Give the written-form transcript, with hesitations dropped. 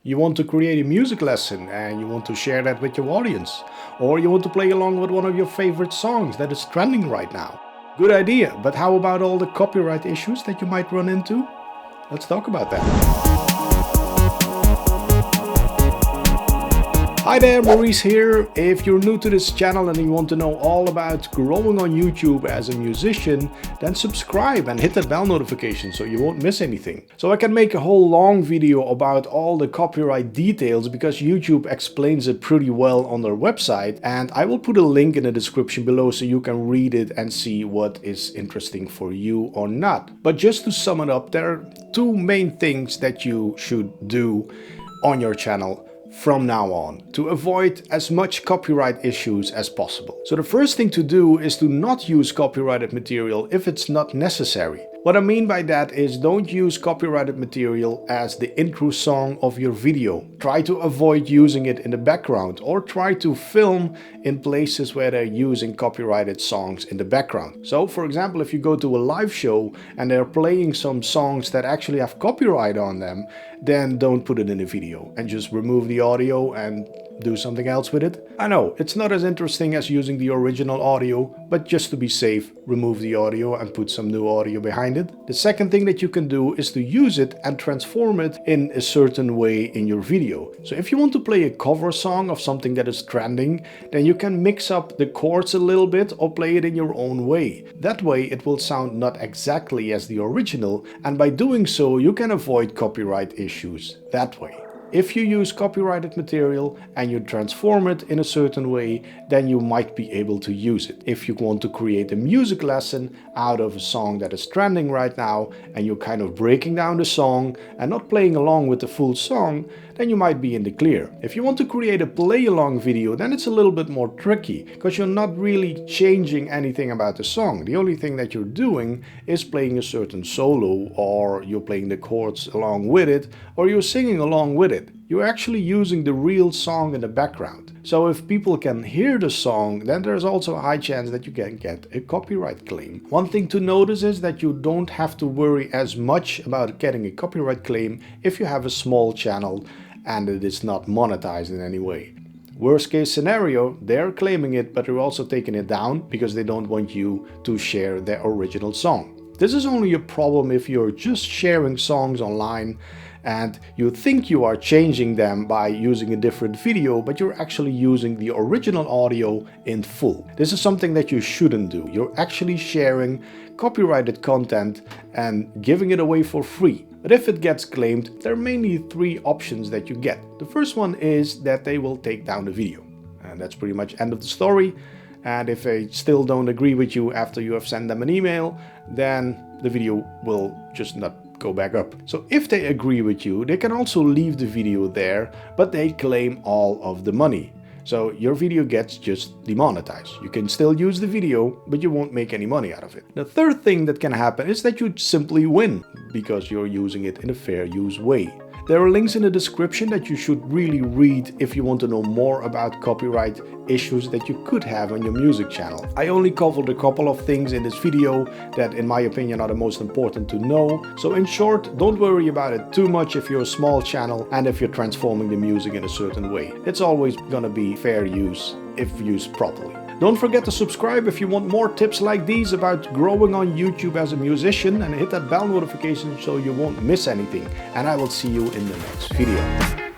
You want to create a music lesson and you want to share that with your audience. Or you want to play along with one of your favorite songs that is trending right now. Good idea, but how about all the copyright issues that you might run into? Let's talk about that. Hi there, Maurice here. If you're new to this channel and you want to know all about growing on YouTube as a musician, then subscribe and hit that bell notification so you won't miss anything. So I can make a whole long video about all the copyright details because YouTube explains it pretty well on their website, and I will put a link in the description below so you can read it and see what is interesting for you or not. But just to sum it up, there are two main things that you should do on your channel from now on to avoid as much copyright issues as possible. So the first thing to do is to not use copyrighted material if it's not necessary. What I mean by that is don't use copyrighted material as the intro song of your video. Try to avoid using it in the background, or try to film in places where they're using copyrighted songs in the background. So for example, if you go to a live show and they're playing some songs that actually have copyright on them, then don't put it in a video and just remove the audio and do something else with it. I know, it's not as interesting as using the original audio, but just to be safe, remove the audio and put some new audio behind it. The second thing that you can do is to use it and transform it in a certain way in your video. So if you want to play a cover song of something that is trending, then you can mix up the chords a little bit or play it in your own way. That way it will sound not exactly as the original, and by doing so you can avoid copyright issues that way. If you use copyrighted material and you transform it in a certain way, then you might be able to use it. If you want to create a music lesson out of a song that is trending right now and you're kind of breaking down the song and not playing along with the full song, then you might be in the clear. If you want to create a play-along video, then it's a little bit more tricky because you're not really changing anything about the song. The only thing that you're doing is playing a certain solo, or you're playing the chords along with it, or you're singing along with it. You're actually using the real song in the background. So if people can hear the song, then there's also a high chance that you can get a copyright claim. One thing to notice is that you don't have to worry as much about getting a copyright claim if you have a small channel and it is not monetized in any way. Worst case scenario, they're claiming it, but they're also taking it down because they don't want you to share their original song. This is only a problem if you're just sharing songs online and you think you are changing them by using a different video, but you're actually using the original audio in full. This is something that you shouldn't do. You're actually sharing copyrighted content and giving it away for free. But if it gets claimed, there are mainly three options that you get. The first one is that they will take down the video. And that's pretty much end of the story. And if they still don't agree with you after you have sent them an email, then the video will just not go back up. So if they agree with you, they can also leave the video there, but they claim all of the money. So your video gets just demonetized. You can still use the video, but you won't make any money out of it. The third thing that can happen is that you simply win because you're using it in a fair use way. There are links in the description that you should really read if you want to know more about copyright issues that you could have on your music channel. I only covered a couple of things in this video that in my opinion are the most important to know. So in short, don't worry about it too much if you're a small channel and if you're transforming the music in a certain way. It's always gonna be fair use if used properly. Don't forget to subscribe if you want more tips like these about growing on YouTube as a musician, and hit that bell notification so you won't miss anything. And I will see you in the next video.